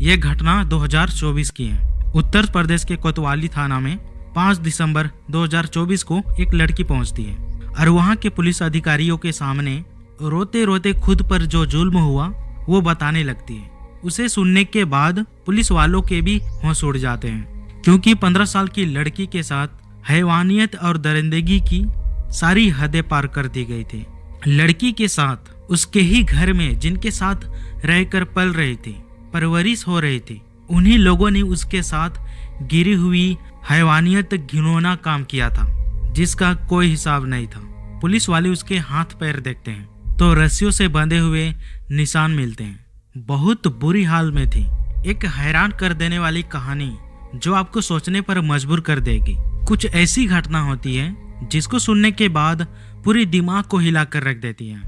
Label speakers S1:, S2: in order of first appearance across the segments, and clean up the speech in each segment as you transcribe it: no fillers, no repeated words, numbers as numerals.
S1: ये घटना 2024 की है। उत्तर प्रदेश के कोतवाली थाना में 5 दिसंबर 2024 को एक लड़की पहुंचती है और वहां के पुलिस अधिकारियों के सामने रोते रोते खुद पर जो जुल्म हुआ वो बताने लगती है। उसे सुनने के बाद पुलिस वालों के भी होश उड़ जाते हैं, क्योंकि 15 साल की लड़की के साथ हैवानियत और दरिंदगी की सारी हदें पार कर दी गई थी। लड़की के साथ उसके ही घर में जिनके साथ रहकर पल रही थी, परवरिश हो रही थी, उन्हीं लोगों ने उसके साथ गिरी हुई हैवानियत घिनौना काम किया था, जिसका कोई हिसाब नहीं था। पुलिस वाले उसके हाथ पैर देखते हैं तो रस्सियों से बंधे हुए निशान मिलते हैं। बहुत बुरी हाल में थी। एक हैरान कर देने वाली कहानी जो आपको सोचने पर मजबूर कर देगी। कुछ ऐसी घटना होती है जिसको सुनने के बाद पूरी दिमाग को हिला कर रख देती है।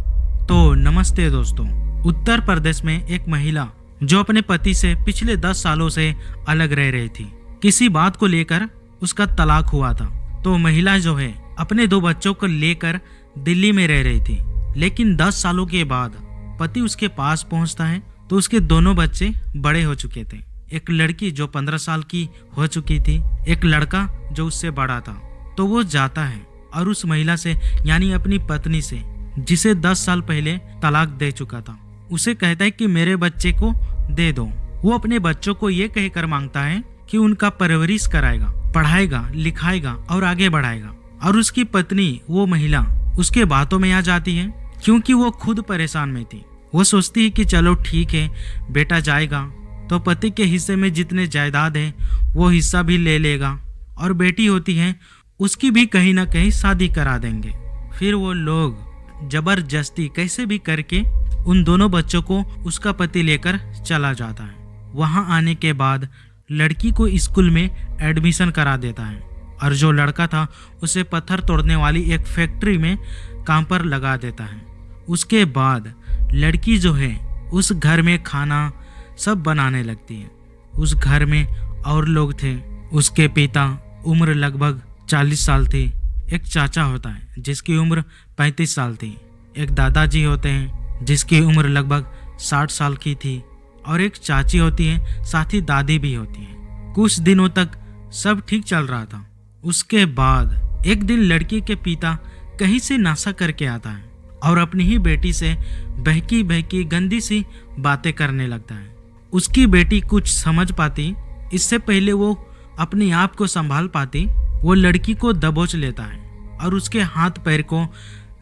S1: तो नमस्ते दोस्तों। उत्तर प्रदेश में एक महिला जो अपने पति से पिछले 10 सालों से अलग रह रही थी, किसी बात को लेकर उसका तलाक हुआ था। तो महिला जो है अपने 2 बच्चों को लेकर दिल्ली में रह रही थी, लेकिन 10 सालों के बाद पति उसके पास पहुंचता है तो उसके दोनों बच्चे बड़े हो चुके थे। एक लड़की जो 15 साल की हो चुकी थी, एक लड़का जो उससे बड़ा था। तो वो जाता है और उस महिला से यानी अपनी पत्नी से, जिसे 10 साल पहले तलाक दे चुका था, उसे कहता है कि मेरे बच्चे को दे दो। वो अपने बच्चों को ये कहकर मांगता है कि उनका परवरिश कराएगा, पढ़ाएगा, लिखाएगा और आगे बढ़ाएगा। और उसकी पत्नी, वो महिला, उसके बातों में आ जाती है, क्योंकि वो खुद परेशान में थी। वो सोचती है कि चलो ठीक है, बेटा जाएगा तो पति के हिस्से में जितने जायदाद है वो हिस्सा भी ले लेगा, और बेटी होती है उसकी भी कहीं ना कहीं शादी करा देंगे। फिर वो लोग जबरदस्ती कैसे भी करके उन दोनों बच्चों को उसका पति लेकर चला जाता है। वहां आने के बाद लड़की को स्कूल में एडमिशन करा देता है, और जो लड़का था उसे पत्थर तोड़ने वाली एक फैक्ट्री में काम पर लगा देता है। उसके बाद लड़की जो है उस घर में खाना सब बनाने लगती है। उस घर में और लोग थे। उसके पिता, उम्र लगभग 40 साल थी। एक चाचा होता है जिसकी उम्र 35 साल थी। एक दादाजी होते हैं जिसकी उम्र लगभग 60 साल की थी, और एक चाची होती है, साथ ही दादी भी होती है। कुछ दिनों तक सब ठीक चल रहा था। उसके बाद एक दिन लड़की के पिता कहीं से नशा करके आता है और अपनी ही बेटी से बहकी बहकी गंदी सी बातें करने लगता है। उसकी बेटी कुछ समझ पाती, इससे पहले वो अपने आप को संभाल पाती, वो लड़की को दबोच लेता है और उसके हाथ पैर को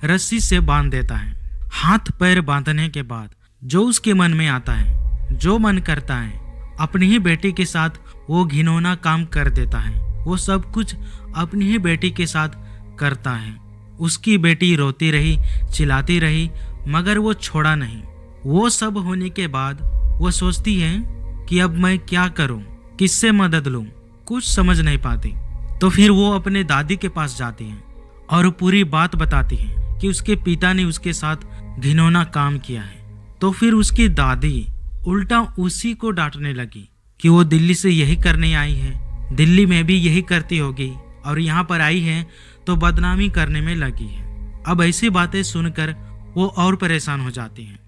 S1: रस्सी से बांध देता है। हाथ पैर बांधने के बाद जो उसके मन में आता है, जो मन करता है, अपनी ही बेटी के साथ वो घिनौना काम कर देता है। वो सब कुछ अपनी ही बेटी के साथ करता है। उसकी बेटी रोती रही, चिल्लाती रही, मगर वो छोड़ा नहीं। वो सब होने के बाद वो सोचती है कि अब मैं क्या करूं, किससे मदद लूं, कुछ समझ नहीं पाती। तो फिर वो अपने दादी के पास जाती है और पूरी बात बताती है कि उसके पिता ने उसके साथ घिनौना काम किया है। तो फिर उसकी दादी उल्टा उसी को डांटने लगी कि वो दिल्ली से यही करने आई है, दिल्ली में भी यही करती होगी, और यहाँ पर आई है तो बदनामी करने में लगी है। अब ऐसी बातें सुनकर वो और परेशान हो जाती है।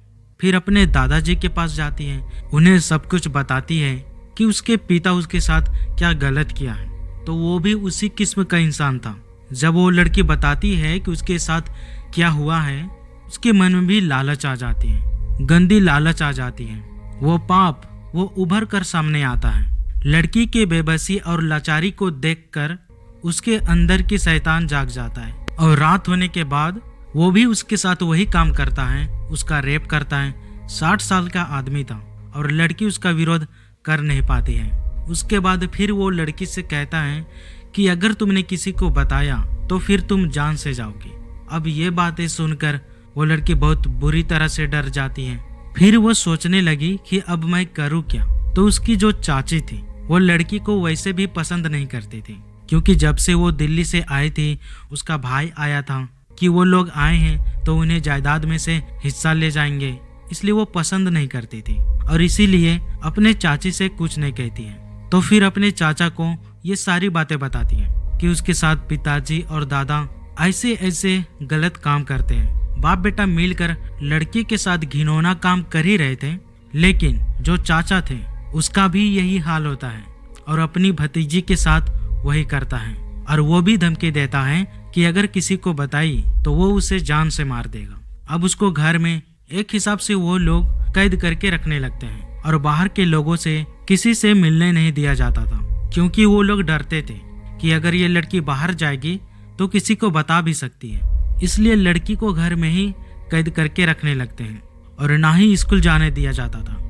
S1: फिर अपने दादाजी के पास जाती है, उन्हें सब कुछ बताती है कि उसके पिता उसके साथ क्या गलत किया है। तो वो भी उसी किस्म का इंसान था। जब वो लड़की बताती है कि उसके साथ क्या हुआ है, उसके मन में भी लालच आ जाती है, गंदी लालच आ जाती है। वो पाप वो उभर कर सामने आता है। लड़की के बेबसी और लाचारी को देखकर उसके अंदर की शैतान जाग जाता है, और रात होने के बाद वो भी उसके साथ वही काम करता है, उसका रेप करता है। 60 साल का आदमी था और लड़की उसका विरोध कर नहीं पाती है। उसके बाद फिर वो लड़की से कहता है कि अगर तुमने किसी को बताया तो फिर तुम जान से जाओगी। अब ये बातें सुनकर वो लड़की बहुत बुरी तरह से डर जाती है। फिर वो सोचने लगी कि अब मैं करूँ क्या। तो उसकी जो चाची थी वो लड़की को वैसे भी पसंद नहीं करती थी, क्योंकि जब से वो दिल्ली से आई थी उसका भाई आया था कि वो लोग आए हैं तो उन्हें जायदाद में से हिस्सा ले जाएंगे, इसलिए वो पसंद नहीं करती थी और इसीलिए अपने चाची से कुछ नहीं कहती है। तो फिर अपने चाचा को ये सारी बातें बताती है कि उसके साथ पिताजी और दादा ऐसे ऐसे गलत काम करते हैं। बाप बेटा मिलकर लड़की के साथ घिनौना काम कर ही रहे थे, लेकिन जो चाचा थे उसका भी यही हाल होता है और अपनी भतीजी के साथ वही करता है। और वो भी धमकी देता है कि अगर किसी को बताई तो वो उसे जान से मार देगा। अब उसको घर में एक हिसाब से वो लोग कैद करके रखने लगते हैं और बाहर के लोगों से किसी से मिलने नहीं दिया जाता था, क्योंकि वो लोग डरते थे कि अगर ये लड़की बाहर जाएगी तो किसी को बता भी सकती है। इसलिए लड़की को घर में ही कैद करके रखने लगते हैं और ना ही स्कूल जाने दिया जाता था।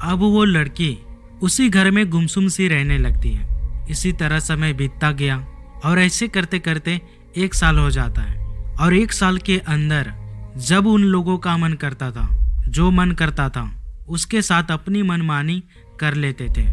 S1: अब वो लड़की उसी घर में गुमसुम सी रहने लगती है। इसी तरह समय बीतता गया और ऐसे करते करते 1 साल हो जाता है। और 1 साल के अंदर जब उन लोगों का मन करता था, जो मन करता था उसके साथ अपनी मनमानी कर लेते थे।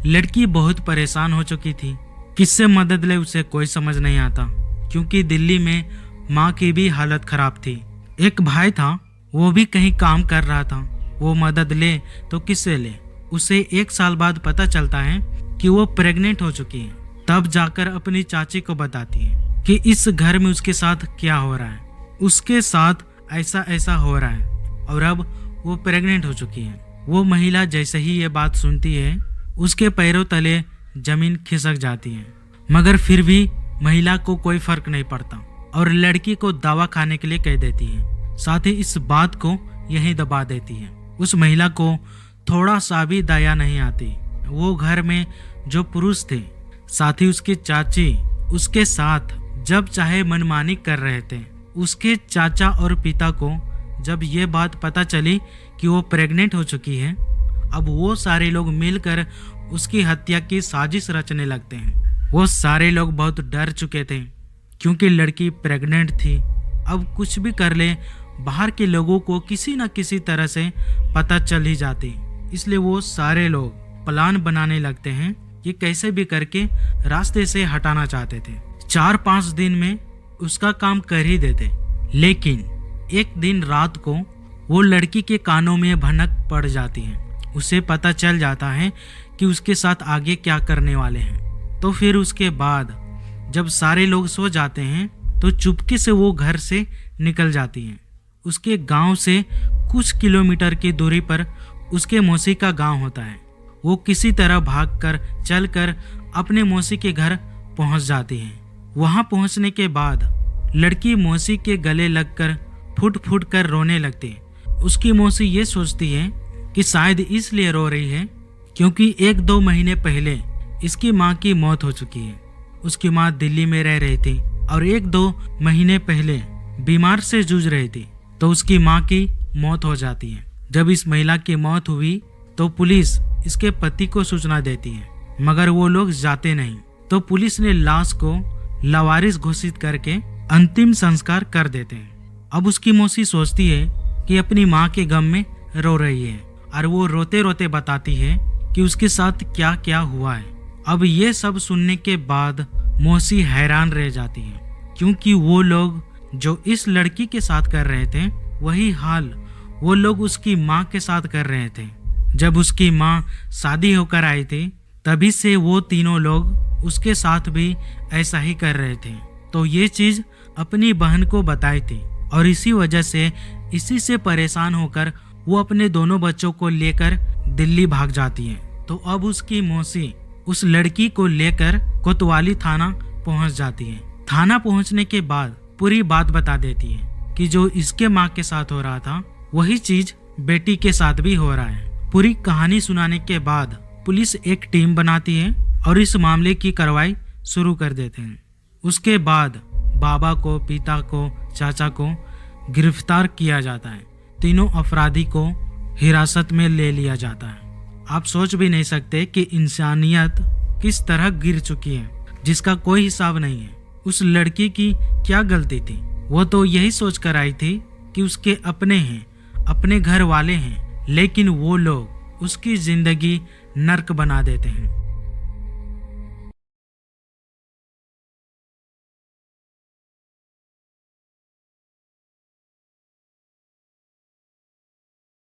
S1: लड़की बहुत परेशान हो चुकी थी, किससे मदद ले उसे कोई समझ नहीं आता, क्योंकि दिल्ली में माँ की भी हालत खराब थी। एक भाई था, वो भी कहीं काम कर रहा था, वो मदद ले तो किससे ले। उसे 1 साल बाद पता चलता है कि वो प्रेग्नेंट हो चुकी है। तब जाकर अपनी चाची को बताती है कि इस घर में उसके साथ क्या हो रहा है, उसके साथ ऐसा ऐसा हो रहा है और अब वो प्रेग्नेंट हो चुकी है। वो महिला जैसे ही ये बात सुनती है उसके पैरों तले जमीन खिसक जाती है, मगर फिर भी महिला को कोई फर्क नहीं पड़ता और लड़की को दवा खाने के लिए कह देती है। साथ ही इस बात को यहीं दबा देती है। उस महिला को थोड़ा सा भी दया नहीं आती। वो घर में जो पुरुष थे, साथ ही उसकी चाची उसके साथ जब चाहे मनमानी कर रहे थे। उसके चाचा और पिता को जब ये बात पता चली कि वो प्रेग्नेंट हो चुकी है, अब वो सारे लोग मिलकर उसकी हत्या की साजिश रचने लगते हैं। वो सारे लोग बहुत डर चुके थे क्योंकि लड़की प्रेग्नेंट थी। अब कुछ भी कर ले, बाहर के लोगों को किसी न किसी तरह से पता चल ही जाती। इसलिए वो सारे लोग प्लान बनाने लगते हैं कि कैसे भी करके रास्ते से हटाना चाहते थे। 4-5 दिन में उसका काम कर ही देते, लेकिन एक दिन रात को वो लड़की के कानों में भनक पड़ जाती है। उसे पता चल जाता है कि उसके साथ आगे क्या करने वाले हैं। तो फिर उसके बाद जब सारे लोग सो जाते हैं तो चुपके से वो घर से निकल जाती है। उसके गांव से कुछ किलोमीटर की दूरी पर उसके मौसी का गांव होता है। वो किसी तरह भागकर चलकर अपने मौसी के घर पहुंच जाती है। वहां पहुंचने के बाद लड़की मौसी के गले लगकर फुट फुट कर रोने लगती है। उसकी मौसी ये सोचती है कि शायद इसलिए रो रही है क्योंकि 1-2 महीने पहले इसकी माँ की मौत हो चुकी है। उसकी माँ दिल्ली में रह रही थी और 1-2 महीने पहले बीमार से जूझ रही थी, तो उसकी माँ की मौत हो जाती है। जब इस महिला की मौत हुई तो पुलिस इसके पति को सूचना देती है, मगर वो लोग जाते नहीं। तो पुलिस ने लाश को लावारिस घोषित करके अंतिम संस्कार कर देते हैं। अब उसकी मौसी सोचती है कि अपनी माँ के गम में रो रही है और वो रोते रोते बताती है कि उसके साथ क्या क्या हुआ है। अब ये सब सुनने के बाद मौसी हैरान रह जाती है, क्योंकि वो लोग जो इस लड़की के साथ कर रहे थे वही हाल वो लोग उसकी माँ के साथ कर रहे थे। जब उसकी माँ शादी होकर आई थी तभी से वो तीनों लोग उसके साथ भी ऐसा ही कर रहे थे। तो ये चीज अपनी बहन को बताई थी और इसी वजह से इसी से परेशान होकर वो अपने दोनों बच्चों को लेकर दिल्ली भाग जाती है। तो अब उसकी मौसी उस लड़की को लेकर कोतवाली थाना पहुंच जाती है। थाना पहुंचने के बाद पूरी बात बता देती है कि जो इसके माँ के साथ हो रहा था वही चीज बेटी के साथ भी हो रहा है। पूरी कहानी सुनाने के बाद पुलिस एक टीम बनाती है और इस मामले की कार्रवाई शुरू कर देते हैं। उसके बाद बाबा को, पिता को, चाचा को गिरफ्तार किया जाता है। तीनों अपराधी को हिरासत में ले लिया जाता है। आप सोच भी नहीं सकते कि इंसानियत किस तरह गिर चुकी है, जिसका कोई हिसाब नहीं है। उस लड़की की क्या गलती थी? वो तो यही सोच कर आई थी कि उसके अपने हैं, अपने घर वाले हैं, लेकिन वो लोग उसकी जिंदगी नर्क बना देते हैं।